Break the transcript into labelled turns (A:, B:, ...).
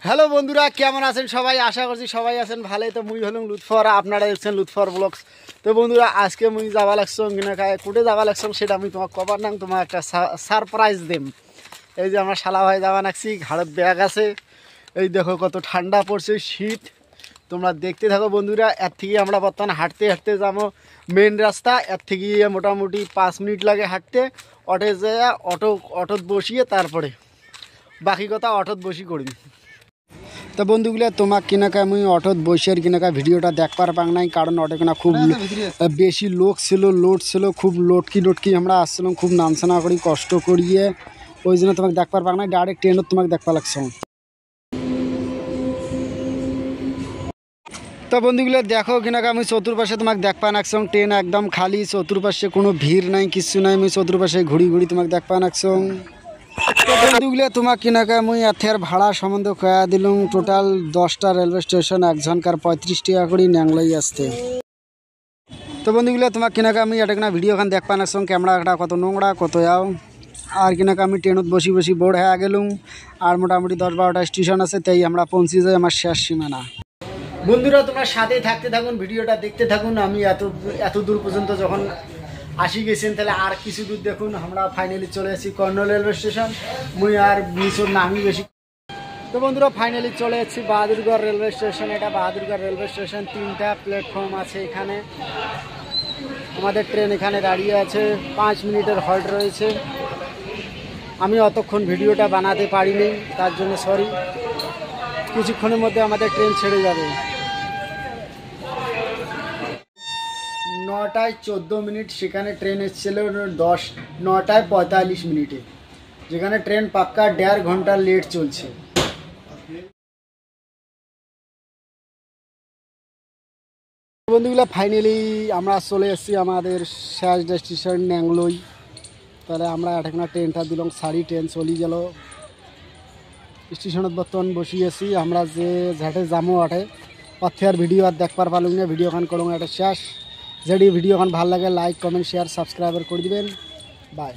A: Hello বন্ধুরা, কেমন আছেন সবাই? আশা করছি সবাই আছেন ভালোই। তো মুই হলাম লুৎফর, আপনারা দেখছেন লুৎফর ব্লগস। তো বন্ধুরা, আজকে মুই যাওয়া লাগছো কিনাকায়, কুটে যাওয়া লাগছো সেটা আমি তোমাকে কবার নাম, তোমার একটা সারপ্রাইজ দেম। এই যে আমার শালা ভাই যাওয়া লাগছি, ঘাড়ত ব্যাগ আছে। এই দেখো কত ঠান্ডা পড়ছে, শীত। তোমরা দেখতে থাকো বন্ধুরা। এর থেকে আমরা বর্তমানে হাঁটতে হাঁটতে যাবো মেন রাস্তা। এর থেকে মোটামুটি 5 মিনিট লাগে হাঁটতে। অটো যায়, অটোত বসিয়ে তারপরে বাকি কথা অটোত বসি করি। তো বন্ধুগুলো, তোমাক কিনাকা আমি অটোত বসের কিনাকা ভিডিওটা দেখবার পাং নাই, কারণ অটো কিনা খুব বেশি লোক ছিল, লোড ছিল, খুব লোটকি আমরা আসছিলাম, খুব নামছানা করি কষ্ট করিয়ে, ওই জন্য তোমাকে দেখবার পাং নাই। ডাইরেক্ট ট্রেনত তোমাকে দেখবা লাগছ। তো বন্ধুগুলো দেখো কিনাকা আমি চতুর্পাশে তোমাকে দেখবা নাকছ, ট্রেন একদম খালি, চতুর্পাশে কোনো ভিড় নাই, কিছু নাই। আমি চতুর্পাশে ঘুরি তোমাকে দেখবা নাকছ। তো বন্ধুগুলো, তোমাক কিনাকা মুই এথের ভাড়া সম্বন্ধে কয়া দিলাম। টোটাল 10টা রেলওয়ে স্টেশন, একজনকার 35 টাকা করে ন্যাংলাই আসতে। তো বন্ধুগুলো, তোমাক কিনাকা আমি এটা কিনা ভিডিওখান দেখবা নাকছ, ক্যামেরাটা কত নোংরা কত যাও। আর কিনাকা আমি ট্রেনত বসি বোর্ড হয়ে গেলুম। আর মোটামুটি 10-12টা স্টেশন আছে, তাই আমরা পৌঁছে যাই আমার শেষ সীমানা। বন্ধুরা, তোমরা সাথেই থাকতে থাকুন, ভিডিওটা দেখতে থাকুন। আমি এত দূর পর্যন্ত যখন আসি গেছেন, তাহলে আর কিছু দূর দেখুন। আমরা ফাইনালি চলে এসেছি কর্নল রেলওয়ে স্টেশন। মুই আর নিচর নামি বেশি। তো বন্ধুরা, ফাইনালি চলে এসেছি বাহাদুরগড় রেলওয়ে স্টেশন। এটা বাহাদুরগড় রেলওয়ে স্টেশন, 3টা প্ল্যাটফর্ম আছে এখানে। আমাদের ট্রেন এখানে দাঁড়িয়ে আছে, 5 মিনিটের হল্ট রয়েছে। আমি অতক্ষণ ভিডিওটা বানাতে পারিনি, তার জন্য সরি। কিছুক্ষণের মধ্যে আমাদের ট্রেন ছেড়ে যাবে। 9টায় 14 মিনিট, সেখানে ট্রেন এসেছিল 9টায় 45 মিনিটে, যেখানে ট্রেন পাক্কা 1.5 ঘন্টা লেট চলছে। বন্ধুগুলো, ফাইনালি আমরা চলে এসেছি আমাদের শেষ ডেস্টিনেশন ন্যাংলই। তাহলে আমরা এখন ট্রেনটা দিলাম, সারি ট্রেন চলে গেল। স্টেশনত বর্তমান বসিয়েছি আমরা, যে ঝাটে যামো আটে পথে আর ভিডিও আর দেখবার পালুম না। ভিডিওখান করুন এটা শেষ। যদি ভিডিওখান ভালো লাগে, লাইক কমেন্ট শেয়ার সাবস্ক্রাইবার করে দিবেন। বাই।